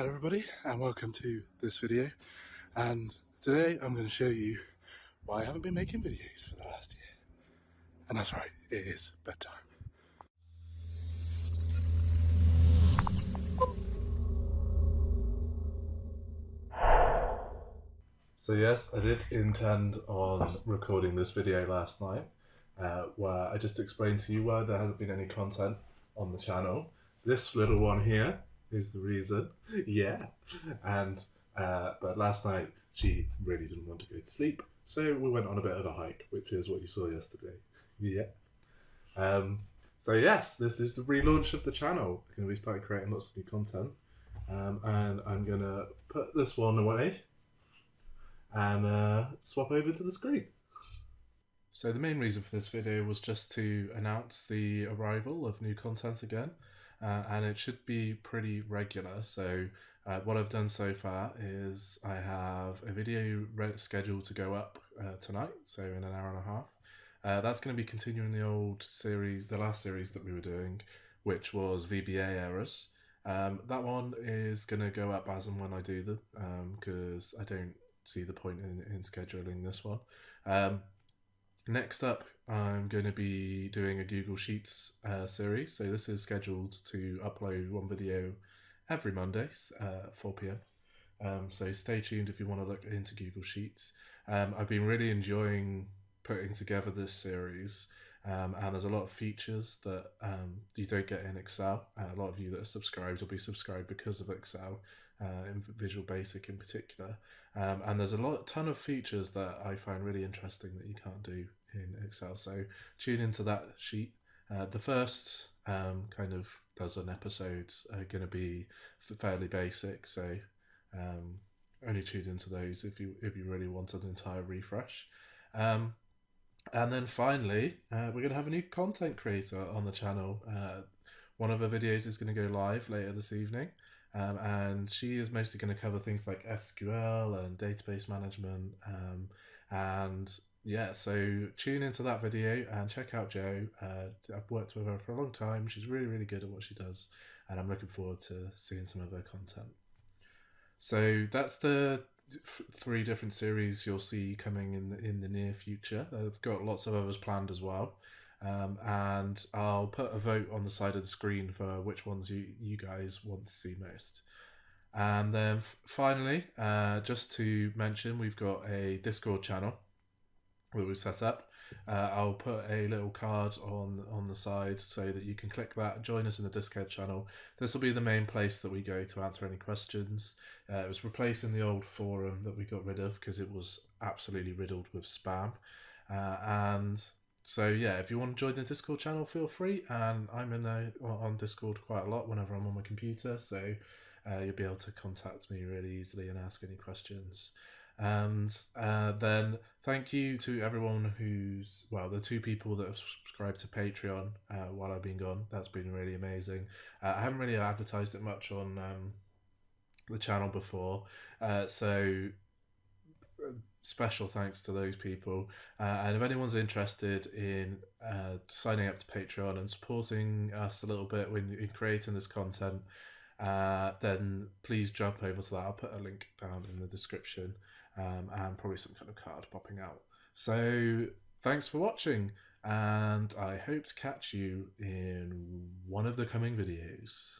Hello everybody and welcome to this video, and today I'm going to show you why I haven't been making videos for the last year. And that's right, it is bedtime. So yes, I did intend on recording this video last night where I just explained to you why there hasn't been any content on the channel. This little one here is the reason, yeah. And but last night she really didn't want to go to sleep, so we went on a bit of a hike, which is what you saw yesterday. Yeah. So yes, this is the relaunch of the channel. I'm going to be starting creating lots of new content, and I'm going to put this one away and swap over to the screen. So the main reason for this video was just to announce the arrival of new content again, and it should be pretty regular. So what I've done so far is I have a video scheduled to go up tonight, so in an hour and a half. That's going to be continuing the old series, the last series that we were doing, which was VBA errors. That one is going to go up as and when I do them, because I don't see the point in scheduling this one. Next up, I'm going to be doing a Google Sheets series. So this is scheduled to upload one video every Monday, 4 p.m. So stay tuned if you want to look into Google Sheets. I've been really enjoying putting together this series, and there's a lot of features that you don't get in Excel. A lot of you that are subscribed will be subscribed because of Excel, in Visual Basic in particular. And there's a ton of features that I find really interesting that you can't do in Excel. So tune into that sheet. The first kind of dozen episodes are going to be fairly basic, so only tune into those if you really want an entire refresh. And then finally, we're going to have a new content creator on the channel. One of her videos is going to go live later this evening, and she is mostly going to cover things like SQL and database management. And yeah, so tune into that video and check out Jo. I've worked with her for a long time. She's really, really good at what she does, and I'm looking forward to seeing some of her content. So that's the 3 different series you'll see coming in the near future. I've got lots of others planned as well, and I'll put a vote on the side of the screen for which ones you guys want to see most. And then finally, just to mention, we've got a Discord channel that we've set up. I'll put a little card on the side so that you can click that and join us in the Discord channel. This will be the main place that we go to answer any questions. It was replacing the old forum that we got rid of because it was absolutely riddled with spam. And so yeah, if you want to join the Discord channel, feel free. And I'm in there on Discord quite a lot whenever I'm on my computer, so you'll be able to contact me really easily and ask any questions. And then thank you to everyone the 2 people that have subscribed to Patreon while I've been gone. That's been really amazing. I haven't really advertised it much on the channel before, so special thanks to those people. And if anyone's interested in signing up to Patreon and supporting us a little bit in creating this content, then please jump over to that. I'll put a link down in the description, and probably some kind of card popping out. So thanks for watching, and I hope to catch you in one of the coming videos.